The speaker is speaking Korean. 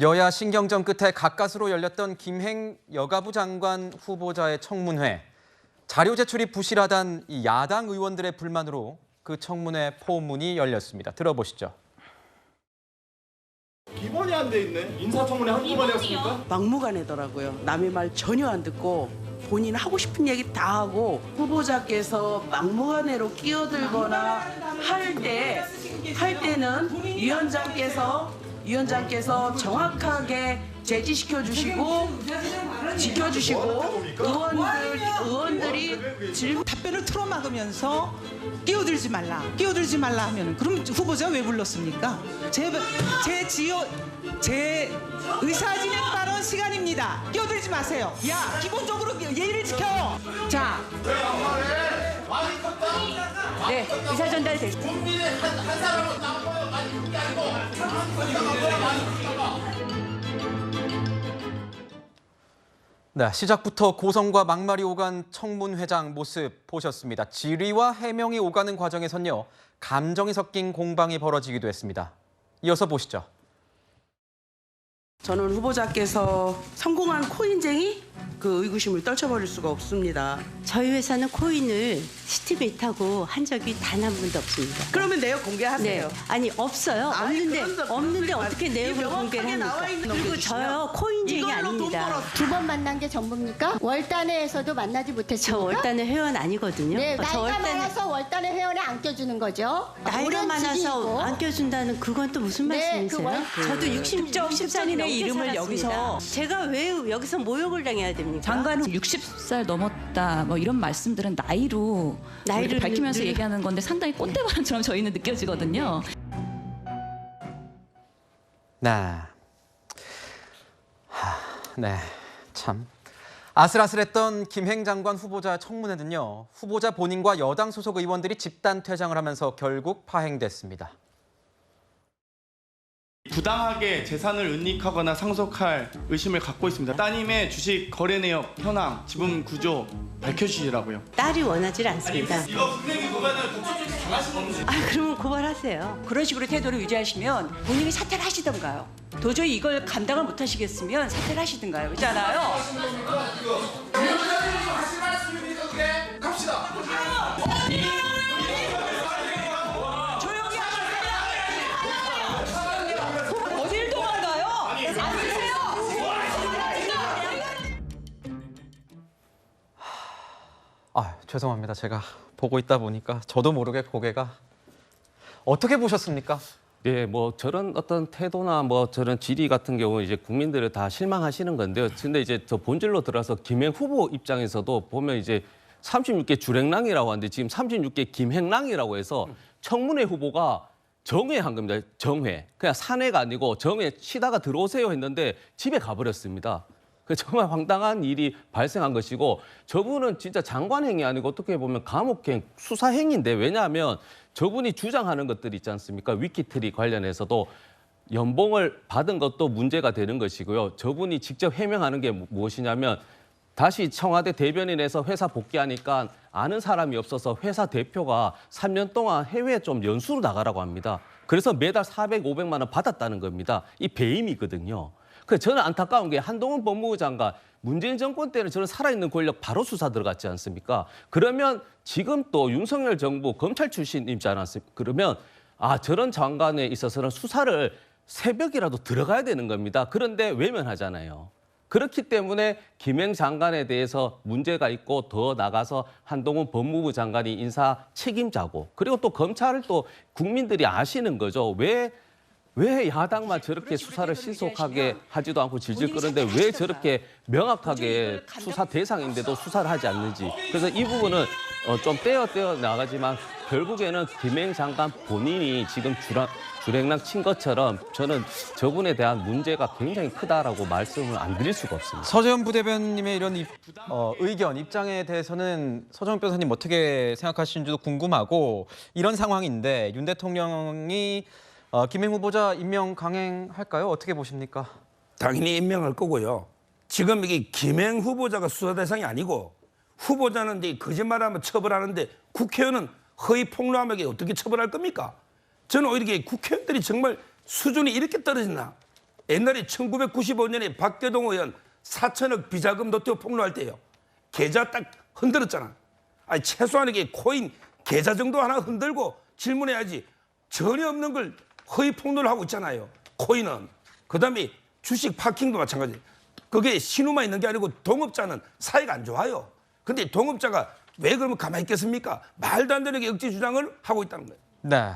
여야 신경전 끝에 가까스로 열렸던 김행 여가부 장관 후보자의 청문회. 자료 제출이 부실하단 이 야당 의원들의 불만으로 그 청문회 포문이 열렸습니다. 들어보시죠. 기본이 안 돼 있네. 인사청문회 한꺼번에 했습니까? 막무가내더라고요. 남의 말 전혀 안 듣고 본인 하고 싶은 얘기 다 하고 후보자께서 막무가내로 끼어들거나 할 때는 위원장께서 정확하게 제지시켜 주시고 지켜주시고 의원들이 질문 답변을 틀어막으면서 끼어들지 말라 하면은 그럼 후보자 왜 불렀습니까? 제 의사진행 발언 시간입니다. 끼어들지 마세요. 야, 기본적으로 예의를 지켜요. 자, 네, 의사 전달됐습니다. 국민의 한 사람은 나빠요. 많이 그게 아니고. 네, 시작부터 고성과 막말이 오간 청문회장 모습 보셨습니다. 질의와 해명이 오가는 과정에선요, 감정이 섞인 공방이 벌어지기도 했습니다. 이어서 보시죠. 저는 후보자께서 성공한 코인쟁이 그 의구심을 떨쳐버릴 수가 없습니다. 저희 회사는 코인을 스티메이트하고 한 적이 단 한 번도 없습니다. 그러면 내역 공개하세요. 네, 아니 없어요. 없는데 어떻게 내역을 공개를 합니까? 그리고 저요 코인쟁이 아닙니다. 두 번 만난 게 전부입니까? 월단회에서도 만나지 못했습니까? 저 월단의 회원 아니거든요. 네, 저 나이가 많아서 월단회 회원에 안 껴주는 거죠. 나이가 오랜 많아서 지지이고. 안 껴준다는 그건 또 무슨 네, 말씀이세요? 저도 60살인의 이름을 여기서 제가 왜 여기서 모욕을 당해야 됩니까? 장관은 60살 넘었다 뭐 이런 말씀들은 나이로 밝히면서 얘기하는 건데 상당히 꼰대 발언처럼 저희는 느껴지거든요. 네, 참. 아슬아슬했던 김행 장관 후보자 청문회는요, 후보자 본인과 여당 소속 의원들이 집단 퇴장을 하면서 결국 파행됐습니다. 부당하게 재산을 은닉하거나 상속할 의심을 갖고 있습니다. 따님의 주식 거래 내역, 현황, 지분 구조 밝혀주시라고요. 딸이 원하지 않습니다. 이거 분명히 고발을 국정조사 잘하신 건데. 그러면 고발하세요. 그런 식으로 태도를 유지하시면 본인이 사퇴를 하시던가요. 도저히 이걸 감당을 못 하시겠으면 사퇴를 하시든가요. 그렇잖아요. 갑시다. 조용히 하세요. 어딜 도망가요? 앉으세요. 죄송합니다. 제가 보고 있다 보니까 저도 모르게 고개가. 어떻게 보셨습니까? 예, 뭐 저런 어떤 태도나 뭐 저런 질의 같은 경우 이제 국민들을 다 실망하시는 건데요. 근데 이제 더 본질로 들어서 김행 후보 입장에서도 보면 이제 36개 주랭랑이라고 하는데 지금 36개 김행랑이라고 해서 청문회 후보가 정회한 겁니다. 정회. 그냥 사내가 아니고 정회 치다가 들어오세요 했는데 집에 가버렸습니다. 그 정말 황당한 일이 발생한 것이고 저분은 진짜 장관행위 아니고 어떻게 보면 감옥행 수사행위인데 왜냐하면 저분이 주장하는 것들이 있지 않습니까? 위키트리 관련해서도 연봉을 받은 것도 문제가 되는 것이고요. 저분이 직접 해명하는 게 무엇이냐면 다시 청와대 대변인에서 회사 복귀하니까 아는 사람이 없어서 회사 대표가 3년 동안 해외에 좀 연수로 나가라고 합니다. 그래서 매달 400, 500만 원 받았다는 겁니다. 이 배임이거든요. 그래서 저는 안타까운 게 한동훈 법무부 장관 문재인 정권 때는 저는 살아있는 권력 바로 수사 들어갔지 않습니까? 그러면 지금 또 윤석열 정부 검찰 출신이지 않았습니까? 그러면 저런 장관에 있어서는 수사를 새벽이라도 들어가야 되는 겁니다. 그런데 외면하잖아요. 그렇기 때문에 김행 장관에 대해서 문제가 있고 더 나가서 한동훈 법무부 장관이 인사 책임자고 그리고 또 검찰을 또 국민들이 아시는 거죠. 왜 야당만 저렇게 수사를 신속하게 하지도 않고 질질 끄는데 왜 저렇게 명확하게 수사 대상인데도 수사를 하지 않는지. 그래서 이 부분은 좀 떼어 나가지만 결국에는 김행 장관 본인이 지금 주랭랑 친 것처럼 저는 저분에 대한 문제가 굉장히 크다라고 말씀을 안 드릴 수가 없습니다. 서재원 부대변님의 이런 의견, 입장에 대해서는 서정훈 변호사님 어떻게 생각하시는지도 궁금하고 이런 상황인데 윤 대통령이 김행 후보자 임명 강행할까요? 어떻게 보십니까? 당연히 임명할 거고요. 지금 이게 김행 후보자가 수사 대상이 아니고 후보자는 이제 거짓말하면 처벌하는데 국회의원은 허위 폭로함에게 어떻게 처벌할 겁니까? 저는 오히려 국회의원들이 정말 수준이 이렇게 떨어지나 옛날에 1995년에 박대동 의원 4천억 비자금 노태우 폭로할 때요. 계좌 딱 흔들었잖아. 아니 최소한 이게 코인 계좌 정도 하나 흔들고 질문해야지. 전혀 없는 걸 허위 폭로를 하고 있잖아요. 코인은. 그다음에 주식 파킹도 마찬가지. 그게 신우만 있는 게 아니고 동업자는 사이가 안 좋아요. 근데 동업자가 왜 그러면 가만히 있겠습니까? 말도 안 되는 게 억지 주장을 하고 있다는 거예요. 네.